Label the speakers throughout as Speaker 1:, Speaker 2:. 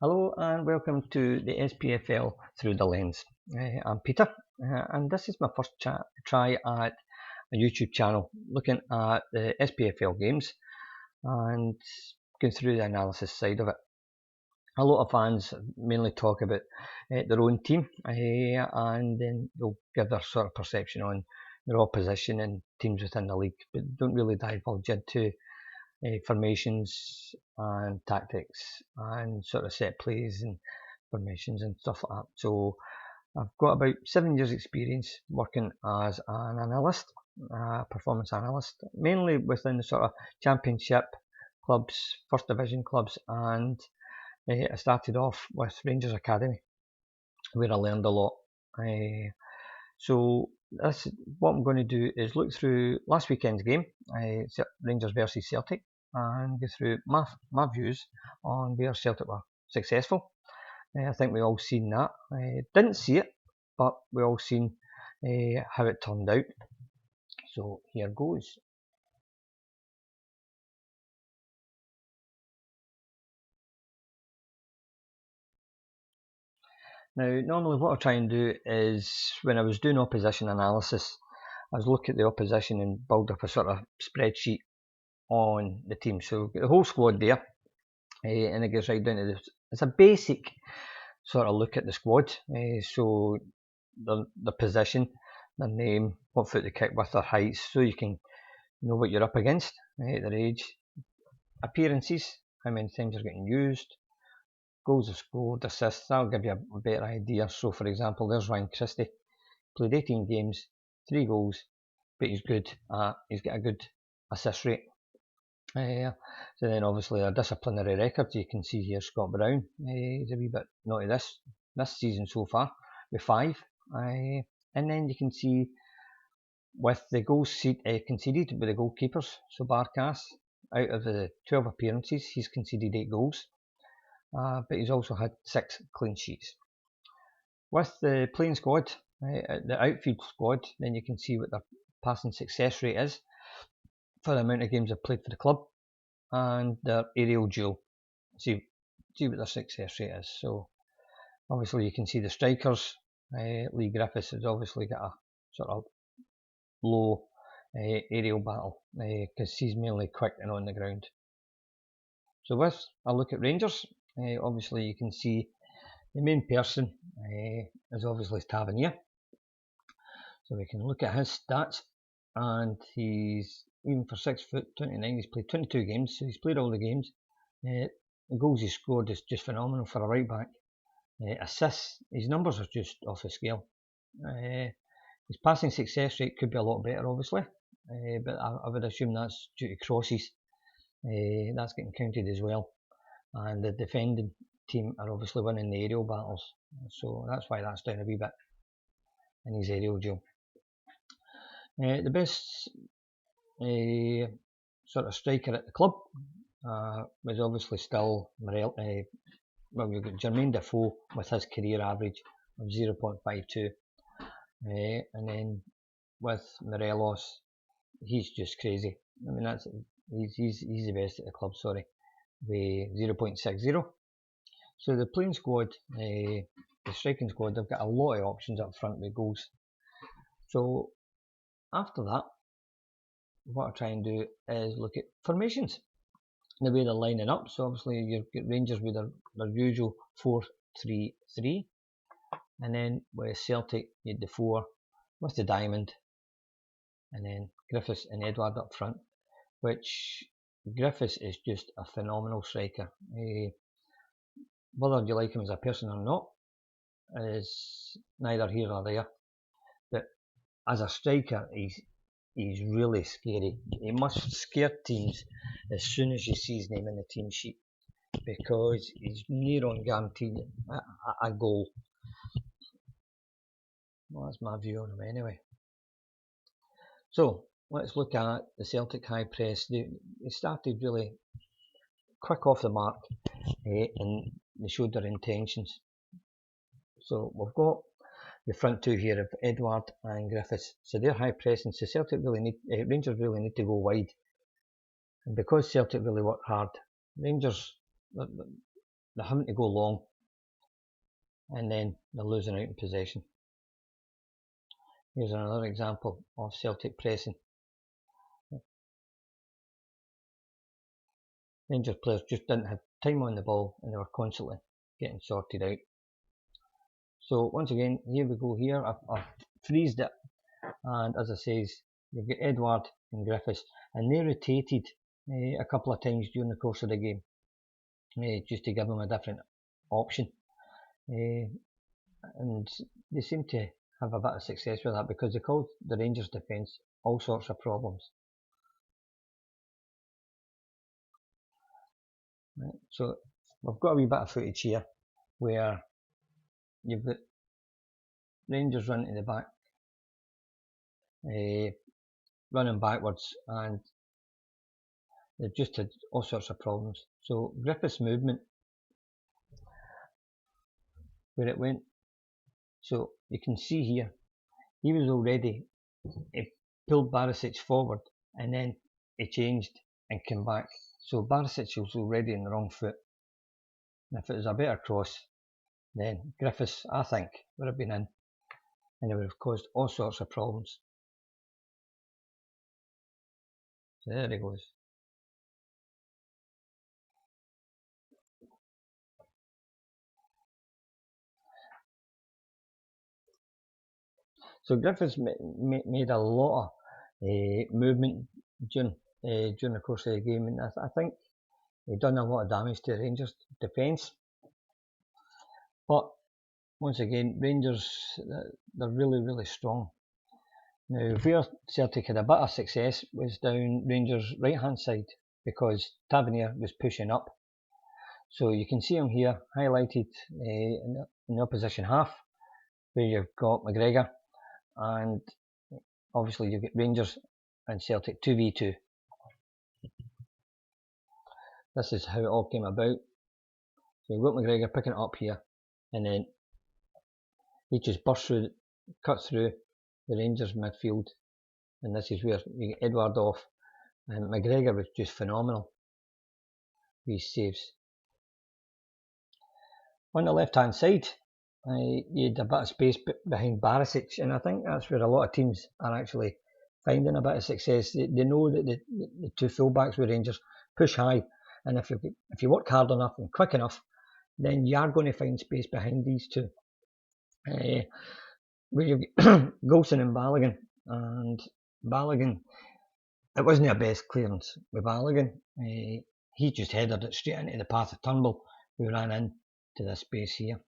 Speaker 1: Hello and welcome to the SPFL Through the Lens. I'm Peter and this is my first try at a YouTube channel looking at the SPFL games and going through the analysis side of it. A lot of fans mainly talk about their own team and then they'll give their sort of perception on their opposition and teams within the league, but don't really divulge into formations and tactics and sort of set plays and formations and stuff like that. So I've got about 7 years experience working as an analyst, performance analyst, mainly within the sort of championship clubs, first division clubs, and I started off with Rangers Academy where I learned a lot. So what I'm going to do is look through last weekend's game, Rangers versus Celtic, and go through my views on where Celtic were successful. I think we all seen that. Didn't see it, but we all seen how it turned out. So here goes. Now, normally what I try and do is when I was doing opposition analysis, I was look at the opposition and build up a sort of spreadsheet on the team. So the whole squad there, and it goes right down to this. It's a basic sort of look at the squad. So the position, their name, what foot they kick with, their heights, so you can know what you're up against, their age, appearances, how many times they're getting used, goals are scored, assists. That'll give you a better idea. So, for example, there's Ryan Christie, played 18 games, 3 goals, but he's good. He's got a good assist rate. So then obviously a disciplinary record, you can see here Scott Brown, he's a wee bit naughty this season so far with 5, and then you can see with the goals conceded with the goalkeepers, so Barkas, out of the 12 appearances he's conceded 8 goals, but he's also had 6 clean sheets. With the playing squad, the outfield squad, then you can see what their passing success rate is for the amount of games they've played for the club, and their aerial duel. See what their success rate is. So obviously you can see the strikers. Lee Griffiths has obviously got a sort of low aerial battle because he's mainly quick and on the ground. So with a look at Rangers, obviously you can see the main person is obviously Tavernier. So we can look at his stats, and he's, even for 6'29", he's played 22 games, so he's played all the games. The goals he scored is just phenomenal for a right back. Assists, his numbers are just off the scale. His passing success rate could be a lot better, obviously, but I would assume that's due to crosses. That's getting counted as well. And the defending team are obviously winning the aerial battles, so that's why that's down a wee bit in his aerial duel. The best sort of striker at the club was obviously still Morel. Well, we've got Jermaine Defoe with his career average of 0.52, and then with Morelos, he's just crazy. I mean, he's the best at the club. Sorry, with 0.60. So the playing squad, the striking squad, they've got a lot of options up front with goals. So after that, what I try and do is look at formations, the way they're lining up. So obviously you've got Rangers with their usual 4-3-3, and then with Celtic you had the 4 with the diamond, and then Griffiths and Edouard up front, which Griffiths is just a phenomenal striker. Whether you like him as a person or not is neither here nor there, but as a striker he's really scary. He must scare teams as soon as you see his name in the team sheet, because he's near on guaranteed a goal. Well, that's my view on him anyway. So let's look at the Celtic high press. They started really quick off the mark, and they showed their intentions. So we've got the front two here of Edouard and Griffiths. So they're high pressing. So Rangers really need to go wide. And because Celtic really work hard, Rangers, they're having to go long, and then they're losing out in possession. Here's another example of Celtic pressing. Rangers players just didn't have time on the ball, and they were constantly getting sorted out. So once again, here we go here, I've freezed it, and as I says, you've got Edouard and Griffiths, and they rotated a couple of times during the course of the game, just to give them a different option, and they seem to have a bit of success with that, because they caused the Rangers defence all sorts of problems. Right, so we've got a wee bit of footage here where you've got Rangers running to the back, running backwards, and they've just had all sorts of problems. So Griffiths' movement, where it went, so you can see here, he was already, he pulled Barisic forward, and then he changed and came back. So Barisic was already on the wrong foot. And if it was a better cross, then Griffiths, I think, would have been in, and it would have caused all sorts of problems. So there he goes. So Griffiths made a lot of movement during the course of the game, and I think he done a lot of damage to Rangers' defence. But once again, Rangers, they're really strong. Now, where Celtic had a bit of success was down Rangers' right hand side, because Tavernier was pushing up. So you can see him here highlighted in the opposition half, where you've got McGregor, and obviously you get Rangers and Celtic 2v2. This is how it all came about. So you've got McGregor picking it up here, and then he just bursts through, cuts through the Rangers midfield, and this is where you get Edouard off, and McGregor was just phenomenal. These saves. On the left hand side, you had a bit of space behind Barisic, and I think that's where a lot of teams are actually finding a bit of success. They know that the two fullbacks with Rangers push high, and if you work hard enough and quick enough, then you are going to find space behind these two. Where you've got Golson and Balogun, and Balogun, it wasn't a best clearance with Balogun. He just headed it straight into the path of Turnbull, who ran into this space here.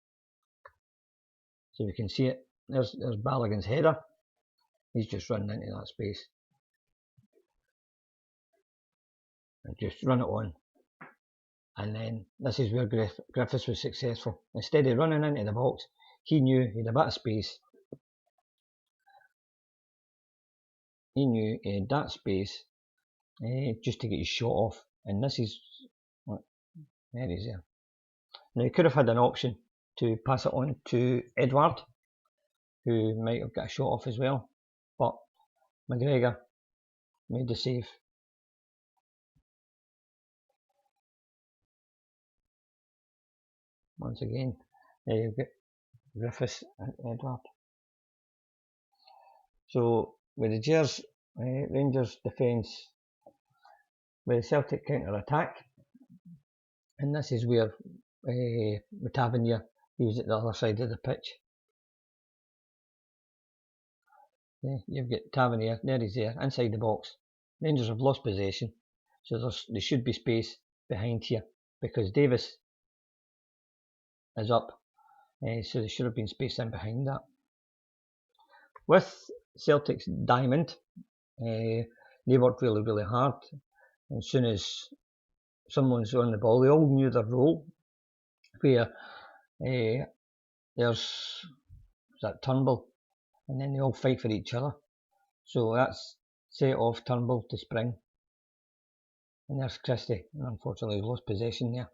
Speaker 1: So you can see it, there's Balogun's header, he's just running into that space. And just run it on. And then this is where Griffiths was successful. Instead of running into the box, he knew he had a bit of space. He knew he had that space just to get his shot off. And this is, there he is there. Now he could have had an option to pass it on to Edouard, who might have got a shot off as well, but McGregor made the save. Once again, there you get Griffiths and Edouard. So with the Rangers defence, with the Celtic counter attack, and this is where with Tavernier, he was at the other side of the pitch. You've got Tavernier, there he's there, inside the box. Rangers have lost possession, so there should be space behind here, because Davis is up, so there should have been space in behind that. With Celtic's diamond, they worked really hard. As soon as someone's on the ball, they all knew their role, where there's that Turnbull, and then they all fight for each other. So that's set off Turnbull to spring, and there's Christie, and unfortunately he lost possession there.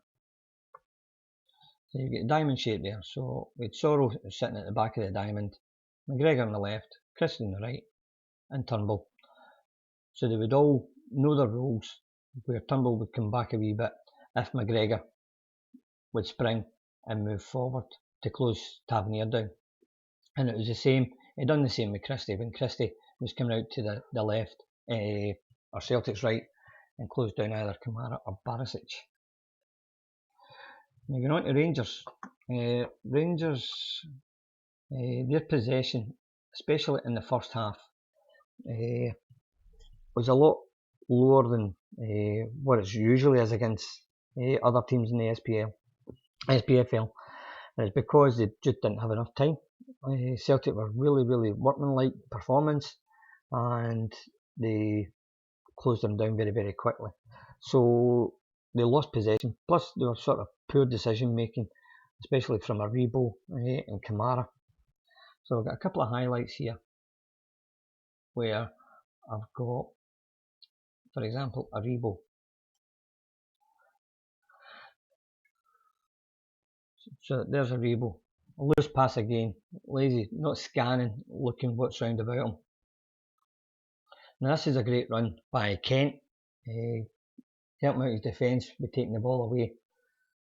Speaker 1: So you get a diamond shape there. So with Sorrow sitting at the back of the diamond, McGregor on the left, Christie on the right, and Turnbull. So they would all know their roles, where Turnbull would come back a wee bit if McGregor would spring and move forward to close Tavernier down. And it was the same, he'd done the same with Christie, when Christie was coming out to the left, or Celtic's right, and closed down either Kamara or Barisic. Now going on to Rangers. Rangers, their possession, especially in the first half, was a lot lower than what it usually is against other teams in the SPFL. And it's because they just didn't have enough time. Celtic were really workmanlike performance, and they closed them down very quickly. So they lost possession, plus they were sort of poor decision making, especially from Aribo and Kamara. So I've got a couple of highlights here where I've got, for example, Aribo. So there's Aribo. A loose pass again, lazy, not scanning, looking what's round about him. Now this is a great run by Kent. Helping out his defence by taking the ball away.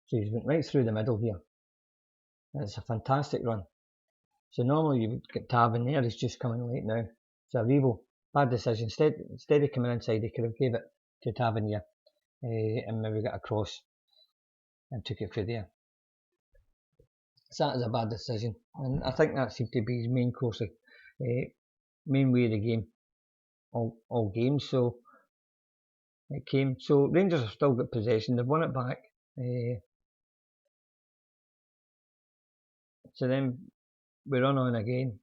Speaker 1: So he's went right through the middle here. And it's a fantastic run. So normally you would get Tav there, he's just coming late now. So Aribo, bad decision. Instead of coming inside, he could have gave it to Tavernier and maybe got across and took it through there. So that is a bad decision, and I think that seemed to be his main course, main way of the game, all games. So it came. So Rangers have still got possession. They've won it back. So then we run on again.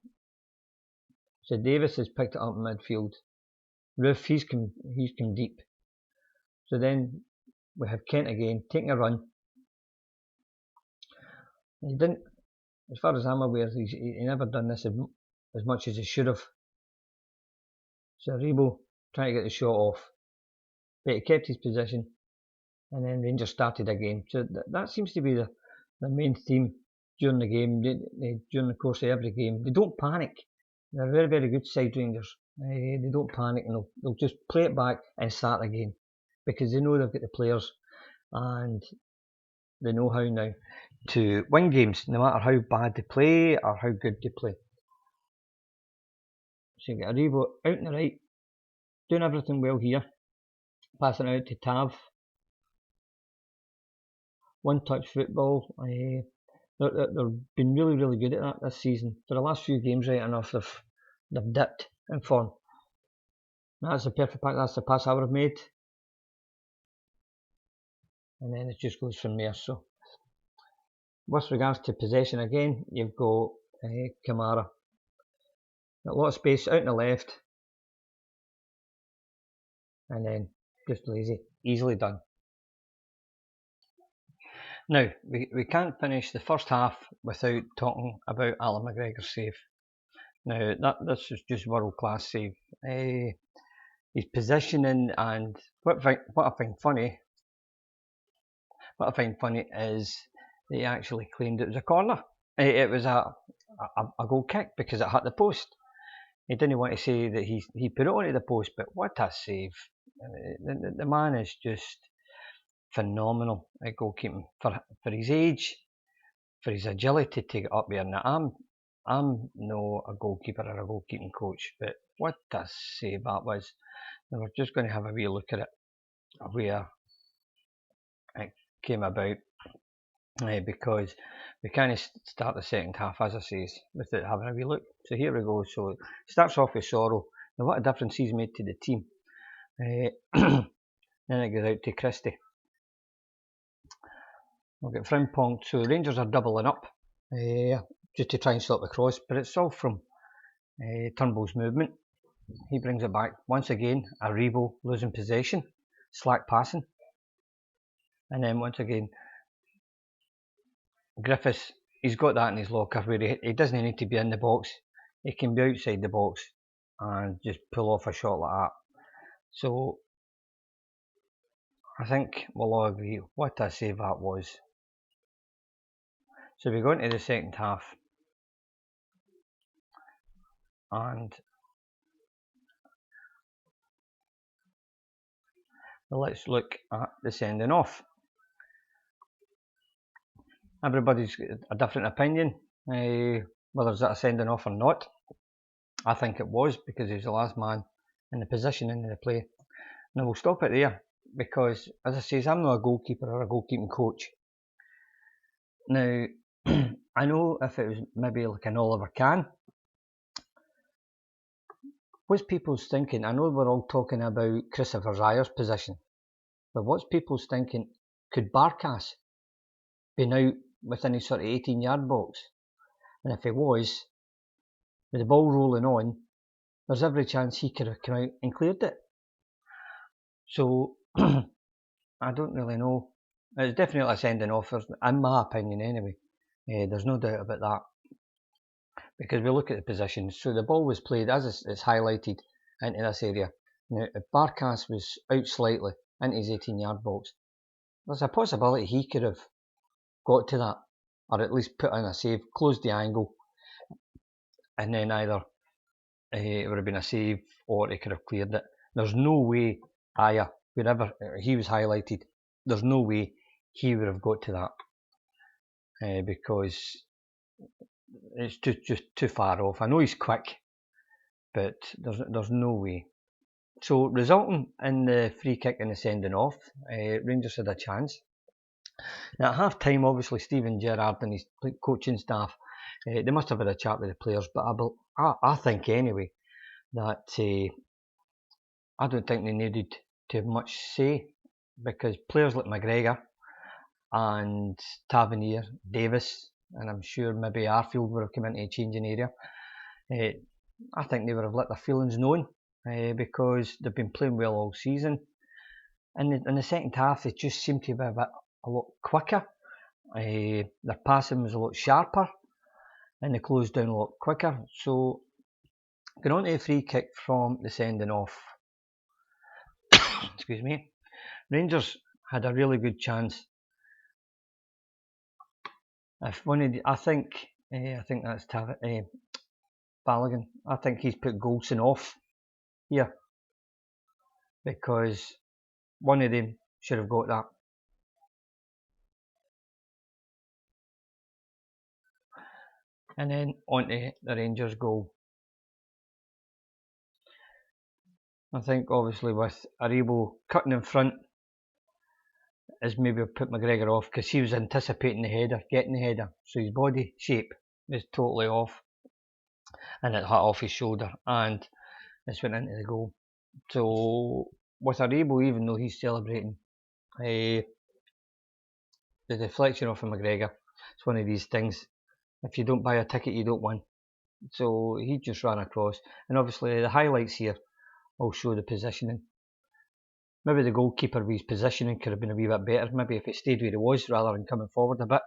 Speaker 1: So Davis has picked it up in midfield. Roof, he's come deep. So then we have Kent again taking a run. He didn't, as far as I'm aware, he never done this as much as he should have. So Rebo trying to get the shot off, but he kept his position, and then Rangers started again. So that seems to be the main theme during the game, during the course of every game. They don't panic. They're a very good side, Rangers. They don't panic, and they'll just play it back and start again, because they know they've got the players and they know how now to win games, no matter how bad they play or how good they play. So you get Aribo out on the right, doing everything well here, passing out to Tav. One touch football. They've been really good at that this season. For the last few games, right enough, they've dipped in form. That's the perfect pass. That's the pass I would have made, and then it just goes from there. So, with regards to possession again, you've got Kamara. Got a lot of space out on the left, and then just lazy, easily done. Now, we can't finish the first half without talking about Alan McGregor's save. Now, this is just world class save. His positioning, and what I find funny is he actually claimed it was a corner. It was a goal kick because it hit the post. He didn't want to say that he put it onto the post, but what a save! The man is just phenomenal at goalkeeping for his age, for his agility to take it up there. Now I'm no a goalkeeper or a goalkeeping coach, but what a save that was. Now we're just going to have a wee look at it, where it came about, because we kind of start the second half, as I say, without having a wee look. So here we go. So it starts off with Sorrow. Now what a difference he's made to the team. Then it goes out to Christie. We'll get Frimpong. So Rangers are doubling up just to try and stop the cross, but it's all from Turnbull's movement. He brings it back once again. Aribo losing possession, slack passing, and then once again Griffiths. He's got that in his locker where he doesn't need to be in the box. He can be outside the box and just pull off a shot like that. So I think we'll all agree what a save that was. So we go into the second half, and let's look at the sending off. Everybody's got a different opinion, whether it's a sending off or not. I think it was, because he was the last man in the position in the play. Now we'll stop it there, because as I say, I'm not a goalkeeper or a goalkeeping coach. Now, I know if it was maybe like an Oliver Kahn, what's people's thinking? I know we're all talking about Christopher Ryer's position, but what's people's thinking? Could Barkas be now within his sort of 18-yard box? And if he was, with the ball rolling on, there's every chance he could have come out and cleared it. So, I don't really know. It's definitely a sending off, in my opinion anyway. There's no doubt about that. Because we look at the position, so the ball was played, as it's highlighted, into this area. Now, if Barkas was out slightly into his 18-yard box, there's a possibility he could have got to that, or at least put in a save, closed the angle, and then either it would have been a save or he could have cleared it. There's no way Aya, wherever he was highlighted, there's no way he would have got to that, because it's just too far off. I know he's quick, but there's no way. So, resulting in the free kick and the sending off, Rangers had a chance. Now, at half time, obviously, Steven Gerrard and his coaching staff, they must have had a chat with the players, but I think anyway that I don't think they needed to have much say, because players like McGregor and Tavernier, Davis, and I'm sure maybe Arfield would have come into a changing area. I think they would have let their feelings known, because they've been playing well all season. In the second half, they just seemed to be a lot quicker. Their passing was a lot sharper, and they closed down a lot quicker. So, going on to a free kick from the sending off. Excuse me. Rangers had a really good chance. If one of the, I think that's Balogun. I think he's put Goldson off here, because one of them should have got that. And then on to the Rangers goal. I think obviously with Aribo cutting in front is maybe put McGregor off, because he was anticipating the header, getting the header, so his body shape is totally off, and it hit off his shoulder and it's went into the goal. So with Aribo, even though he's celebrating, the deflection off of McGregor, it's one of these things. If you don't buy a ticket, you don't win. So he just ran across, and obviously the highlights here will show the positioning. Maybe the goalkeeper with his positioning could have been a wee bit better. Maybe if he stayed where he was rather than coming forward a bit,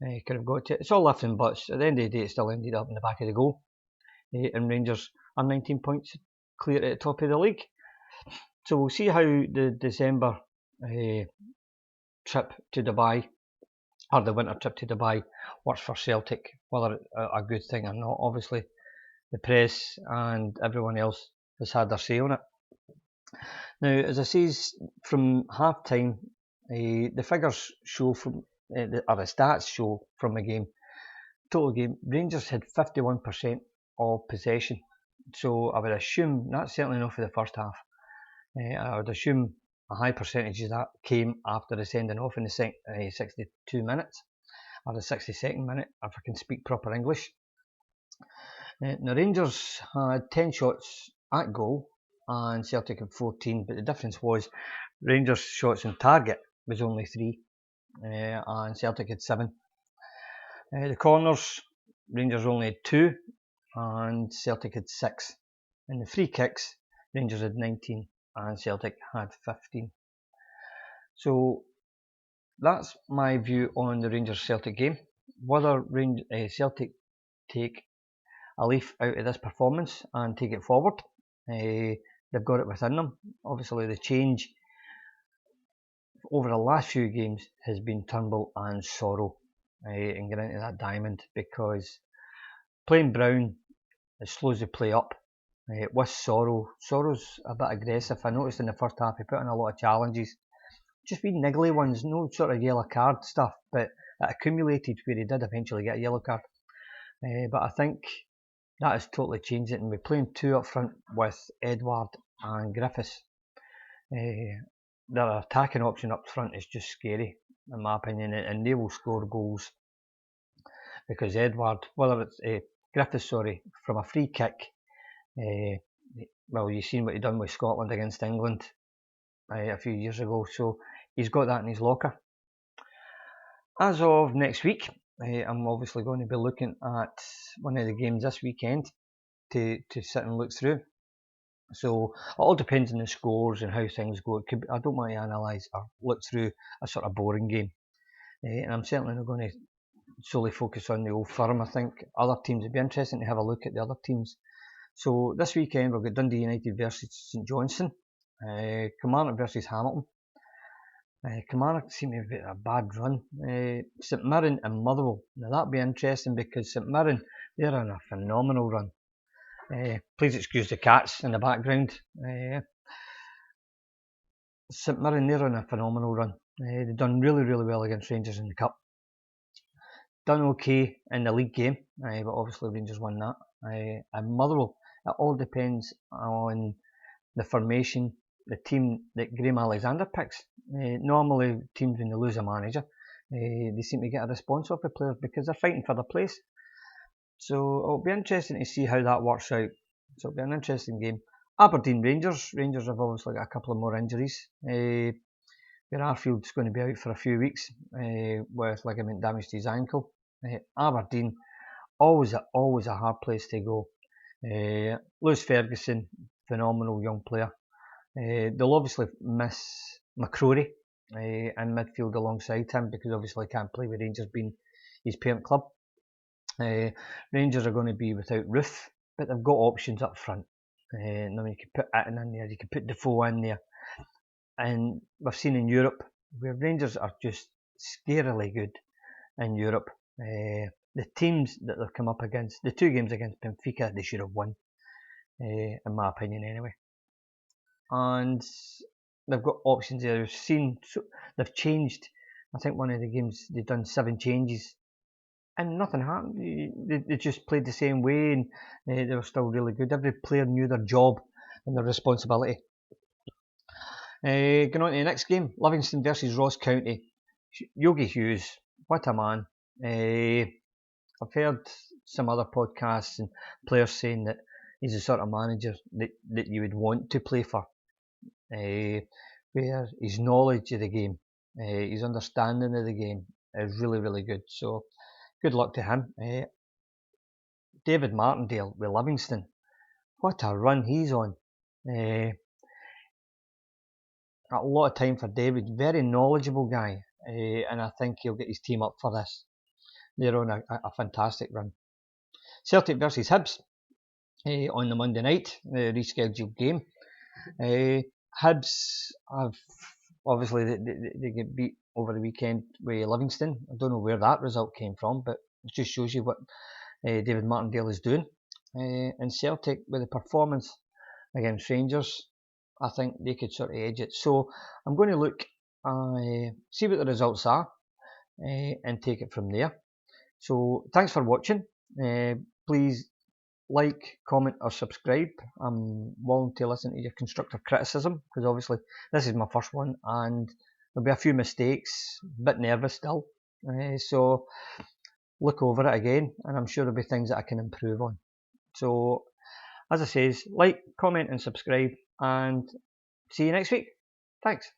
Speaker 1: he could have got to it. It's all lifts and butts. At the end of the day, it still ended up in the back of the goal. And Rangers are 19 points clear at the top of the league. So we'll see how the December trip to Dubai, or the winter trip to Dubai, works for Celtic, whether it's a good thing or not. Obviously, the press and everyone else has had their say on it. Now, as I say, from half time, the figures show or the stats show from the game, total game, Rangers had 51% of possession. So I would assume, that's certainly not for the first half, I would assume a high percentage of that came after the sending off in the 62 minutes, or the 62nd minute, if I can speak proper English. The Rangers had 10 shots at goal and Celtic had 14, but the difference was Rangers' shots on target was only 3, and Celtic had 7. The corners, Rangers only had 2 and Celtic had 6. And the free kicks, Rangers had 19 and Celtic had 15. So that's my view on the Rangers-Celtic game. Whether Celtic take a leaf out of this performance and take it forward, they've got it within them. Obviously, the change over the last few games has been Turnbull and Sorrow in getting into that diamond, because playing Brown, it slows the play up. With Sorrow's a bit aggressive. I noticed in the first half he put in a lot of challenges, just wee niggly ones, no sort of yellow card stuff, but accumulated where he did eventually get a yellow card. But I think that has totally changed it, and we're playing two up front with Edward and Griffiths. Their attacking option up front is just scary, in my opinion, and they will score goals because Edward, whether it's Griffiths, from a free kick. Well, you've seen what he done with Scotland against England a few years ago, so he's got that in his locker. As of next week, I'm obviously going to be looking at one of the games this weekend to sit and look through. So it all depends on the scores and how things go. I don't want to analyse or look through a sort of boring game, and I'm certainly not going to solely focus on the Old Firm. I think other teams, it'd be interesting to have a look at the other teams. So this weekend we've got Dundee United versus St Johnstone, Kilmarnock versus Hamilton. Kilmarnock seem to have a bad run. St Mirren and Motherwell. Now that'll be interesting because St Mirren, they're on a phenomenal run. Please excuse the cats in the background. St Mirren, they're on a phenomenal run. They've done really, really well against Rangers in the Cup. Done okay in the league game, but obviously Rangers won that. And Motherwell, it all depends on the formation, the team that Graham Alexander picks. Normally teams, when they lose a manager, they seem to get a response off the players because they're fighting for their place. So it'll be interesting to see how that works out. So it'll be an interesting game. Aberdeen Rangers. Rangers have obviously got a couple of more injuries. Arfield's going to be out for a few weeks with ligament damage to his ankle. Aberdeen, always a hard place to go. Lewis Ferguson, phenomenal young player. They'll obviously miss McCrory in midfield alongside him because obviously he can't play with Rangers being his parent club. Rangers are going to be without Ruth, but they've got options up front. You can put Itten in there, you can put Defoe in there. And we've seen in Europe where Rangers are just scarily good in Europe. The teams that they've come up against, the two games against Benfica, they should have won, in my opinion anyway. And they've got options there. They've changed. I think one of the games they've done 7 changes and nothing happened. They just played the same way and they were still really good. Every player knew their job and their responsibility. Going on to the next game, Livingston versus Ross County. Yogi Hughes, what a man. I've heard some other podcasts and players saying that he's the sort of manager that you would want to play for. Where his knowledge of the game, his understanding of the game is really, really good. So good luck to him. David Martindale with Livingston. What a run he's on. A lot of time for David. Very knowledgeable guy. And I think he'll get his team up for this. They're on a fantastic run. Celtic versus Hibs on the Monday night, the rescheduled game. Hibs have obviously they get beat over the weekend with Livingston. I don't know where that result came from, but it just shows you what David Martindale is doing. And Celtic, with the performance against Rangers, I think they could sort of edge it. So I'm going to look, see what the results are, and take it from there. So thanks for watching. Please like, comment or subscribe. I'm willing to listen to your constructive criticism because obviously this is my first one and there'll be a few mistakes, a bit nervous still. So look over it again and I'm sure there'll be things that I can improve on. So as I says, like, comment and subscribe and see you next week. Thanks.